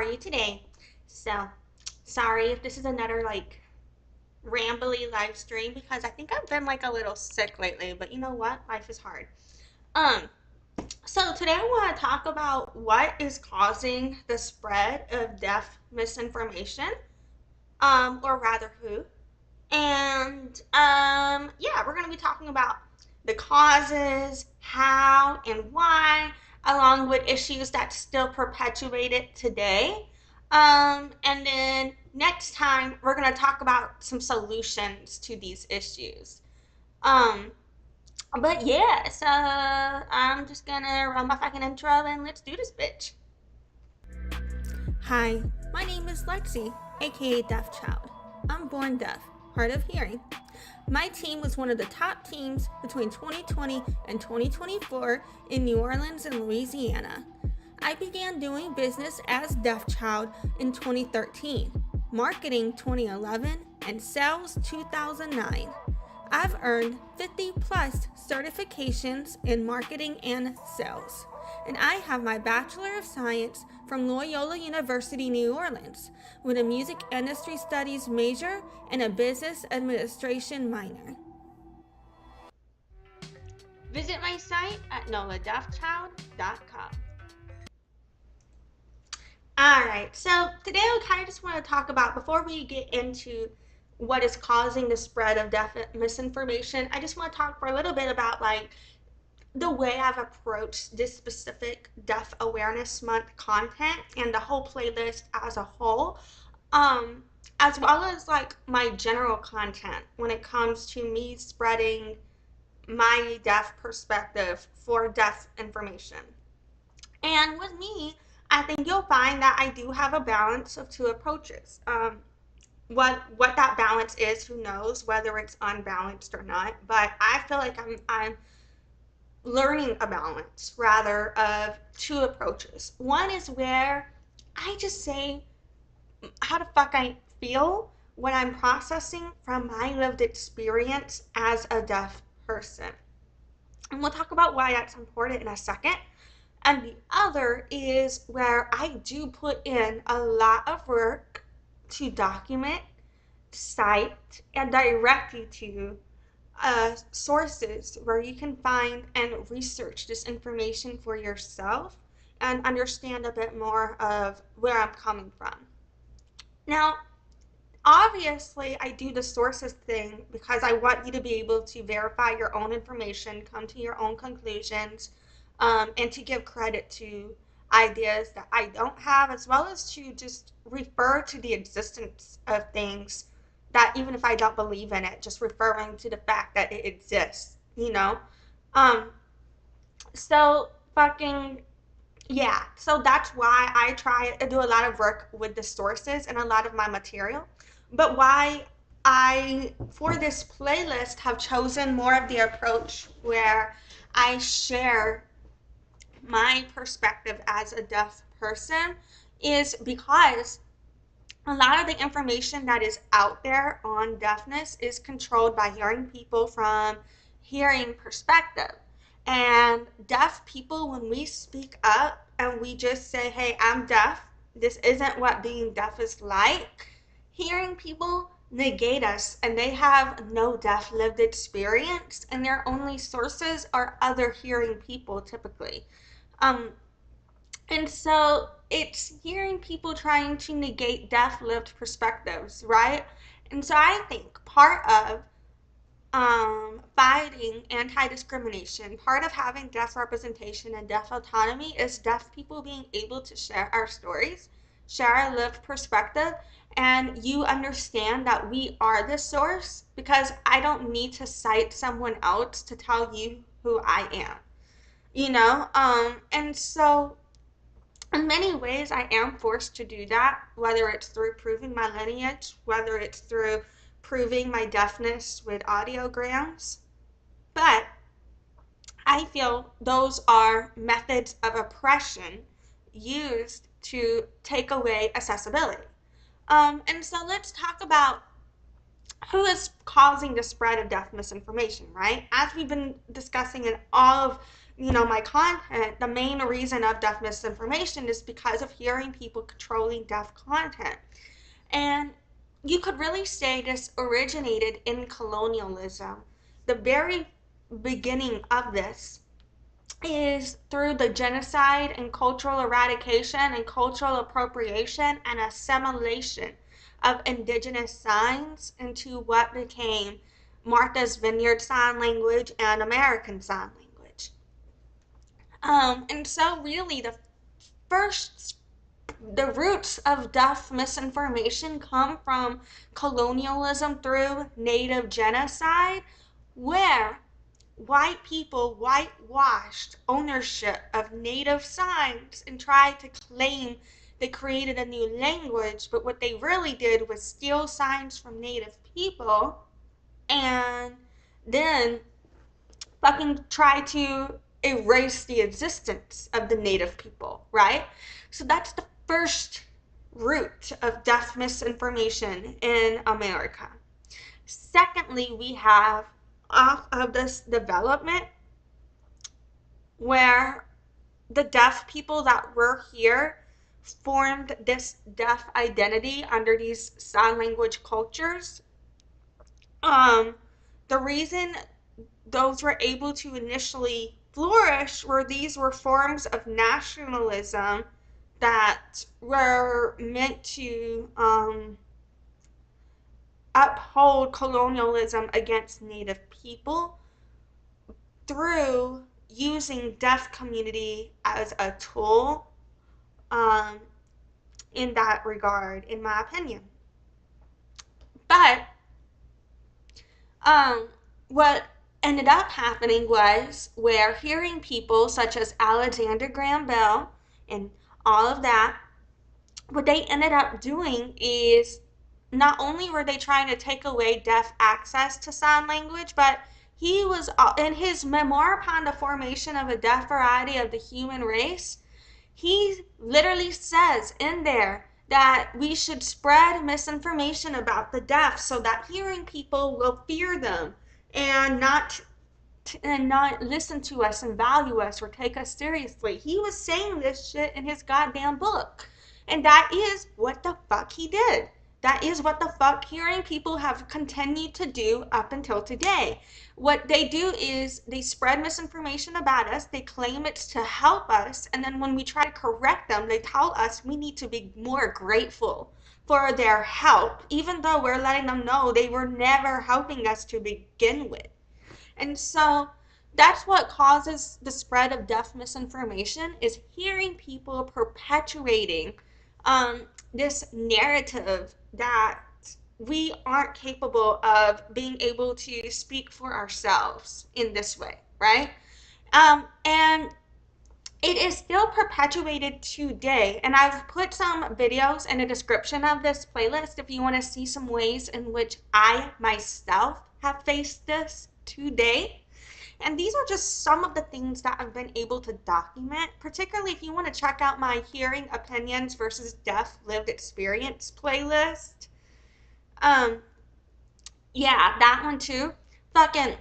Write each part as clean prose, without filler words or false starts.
are you today? So, sorry if this is another rambly live stream because I think I've been a little sick lately, but you know what? Life is hard. Um, so today I want to talk about what is causing the spread of deaf misinformation, or rather who. And yeah, we're going to be talking about the causes, how, and why, along with issues that still perpetuate it today. And then next time, we're going to talk about some solutions to these issues. Um, but yeah, so I'm just going to run my fucking intro and let's do this bitch. Hi, my name is Lexie, aka Deaf Child. I'm born deaf, hard of hearing. My team was one of the top teams between 2020 and 2024 in New Orleans and Louisiana. I began doing business as Deaf Child in 2013, marketing 2011, and sales 2009. I've earned 50 plus certifications in marketing and sales, and I have my Bachelor of Science from Loyola University, New Orleans, with a music industry studies major and a business administration minor. Visit my site at noladeafchild.com. Alright, so today I kind of just want to talk about, before we get into what is causing the spread of deaf misinformation, I just want to talk for a little bit about the way I've approached this specific Deaf Awareness Month content and the whole playlist as a whole, um, as well as my general content when it comes to me spreading my deaf perspective for deaf information. And with me, I think you'll find that I do have a balance of two approaches. What that balance is, who knows, whether it's unbalanced or not. But I feel like I'm learning a balance rather of two approaches. One is where I just say how the fuck I feel when I'm processing from my lived experience as a deaf person. And we'll talk about why that's important in a second. And the other is where I do put in a lot of work to document, cite, and direct you to sources where you can find and research this information for yourself and understand a bit more of where I'm coming from. Now, obviously, I do the sources thing because I want you to be able to verify your own information, come to your own conclusions, and to give credit to ideas that I don't have, as well as to just refer to the existence of things that, even if I don't believe in it, just referring to the fact that it exists, you know? Um, so fucking yeah, so that's why I try to do a lot of work with the sources and a lot of my material. But why I, for this playlist, have chosen more of the approach where I share my perspective as a deaf person is because a lot of the information that is out there on deafness is controlled by hearing people from hearing perspective. And deaf people, when we speak up and we just say, hey, I'm deaf, this isn't what being deaf is like, hearing people negate us and they have no deaf lived experience and their only sources are other hearing people typically. Um, and so it's hearing people trying to negate deaf lived perspectives, right? And so I think part of fighting anti-discrimination, part of having deaf representation and deaf autonomy is deaf people being able to share our stories, share our lived perspective, and you understand that we are the source because I don't need to cite someone else to tell you who I am, you know? And so in many ways, I am forced to do that, whether it's through proving my lineage, whether it's through proving my deafness with audiograms. But I feel those are methods of oppression used to take away accessibility. And so let's talk about who is causing the spread of deaf misinformation, right? As we've been discussing in all of my content, the main reason of deaf misinformation is because of hearing people controlling deaf content. And you could really say this originated in colonialism. The very beginning of this is through the genocide and cultural eradication and cultural appropriation and assimilation of indigenous signs into what became Martha's Vineyard Sign Language and American Sign Language. And so really first the roots of deaf misinformation come from colonialism through native genocide, where white people whitewashed ownership of native signs and tried to claim they created a new language, but what they really did was steal signs from native people and then fucking try to erase the existence of the native people, right? So that's the first root of deaf misinformation in America. Secondly, we have off of this development where the deaf people that were here formed this deaf identity under these sign language cultures. The reason those were able to initially flourish were these were forms of nationalism that were meant to uphold colonialism against native people through using deaf community as a tool in that regard, in my opinion. But what ended up happening was where hearing people such as Alexander Graham Bell and all of that, what they ended up doing is not only were they trying to take away deaf access to sign language, but he was in his memoir upon the formation of a deaf variety of the human race, he literally says in there that we should spread misinformation about the deaf so that hearing people will fear them and not listen to us and value us or take us seriously. He was saying this shit in his goddamn book. And that is what the fuck he did. That is what the fuck hearing people have continued to do up until today. What they do is they spread misinformation about us, they claim it's to help us, and then when we try to correct them, they tell us we need to be more grateful for their help, even though we're letting them know they were never helping us to begin with. And so that's what causes the spread of deaf misinformation, is hearing people perpetuating this narrative that we aren't capable of being able to speak for ourselves in this way, right? And it is still perpetuated today. And I've put some videos in the description of this playlist if you want to see some ways in which I myself have faced this today. And these are just some of the things that I've been able to document, particularly if you want to check out my hearing opinions versus deaf lived experience playlist. Yeah, that one too. Fucking,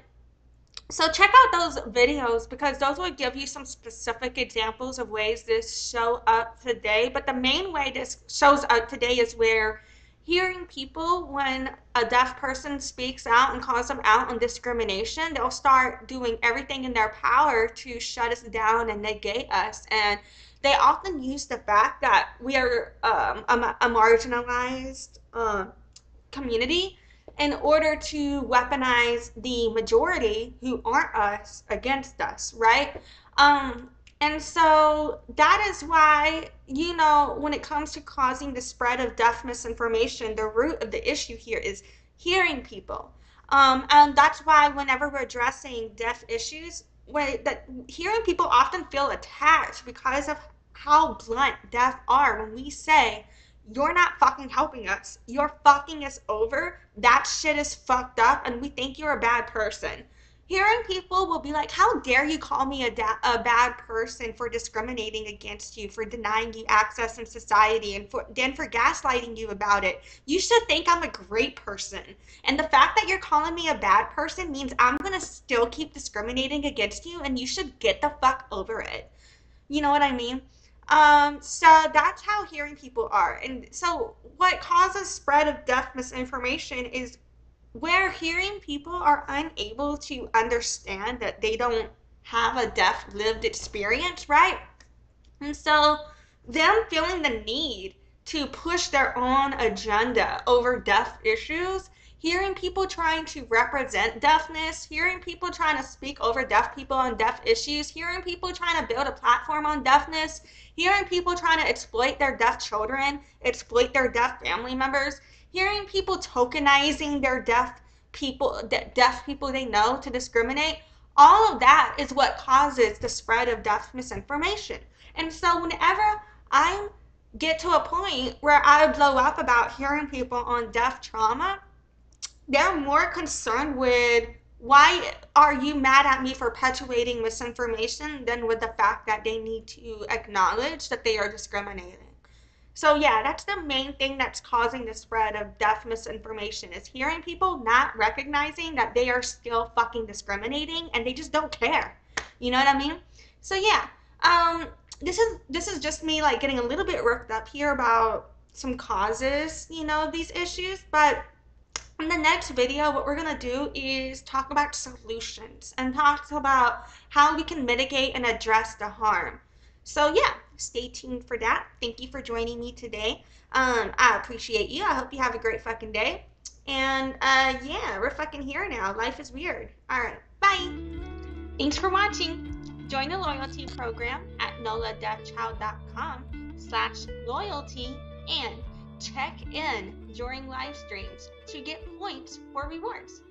so check out those videos because those will give you some specific examples of ways this show up today. But the main way this shows up today is where hearing people, when a deaf person speaks out and calls them out on discrimination, they'll start doing everything in their power to shut us down and negate us. And they often use the fact that we are a marginalized community in order to weaponize the majority who aren't us against us, right? And so that is why, when it comes to causing the spread of deaf misinformation, the root of the issue here is hearing people. And that's why whenever we're addressing deaf issues, that hearing people often feel attacked because of how blunt deaf are when we say, you're not fucking helping us. You're fucking us over. That shit is fucked up and we think you're a bad person. Hearing people will be like, how dare you call me a bad person for discriminating against you, for denying you access in society, and for gaslighting you about it. You should think I'm a great person. And the fact that you're calling me a bad person means I'm going to still keep discriminating against you, and you should get the fuck over it. You know what I mean? So that's how hearing people are. And so what causes spread of deaf misinformation is where hearing people are unable to understand that they don't have a deaf lived experience, right? And so them feeling the need to push their own agenda over deaf issues, hearing people trying to represent deafness, hearing people trying to speak over deaf people on deaf issues, hearing people trying to build a platform on deafness, hearing people trying to exploit their deaf children, exploit their deaf family members, hearing people tokenizing their deaf people they know to discriminate, all of that is what causes the spread of deaf misinformation. And so whenever I get to a point where I blow up about hearing people on deaf trauma, they're more concerned with why are you mad at me for perpetuating misinformation than with the fact that they need to acknowledge that they are discriminating. So yeah, that's the main thing that's causing the spread of deaf misinformation is hearing people not recognizing that they are still fucking discriminating and they just don't care. You know what I mean? So yeah, um, this is just me like getting a little bit worked up here about some causes, of these issues, but in the next video, what we're going to do is talk about solutions and talk about how we can mitigate and address the harm. So yeah, stay tuned for that. Thank you for joining me today. I appreciate you. I hope you have a great fucking day. And yeah, we're fucking here now. Life is weird. All right, bye. Thanks for watching. Join the loyalty program at noladeafchild.com/loyalty and check in during live streams to get points for rewards.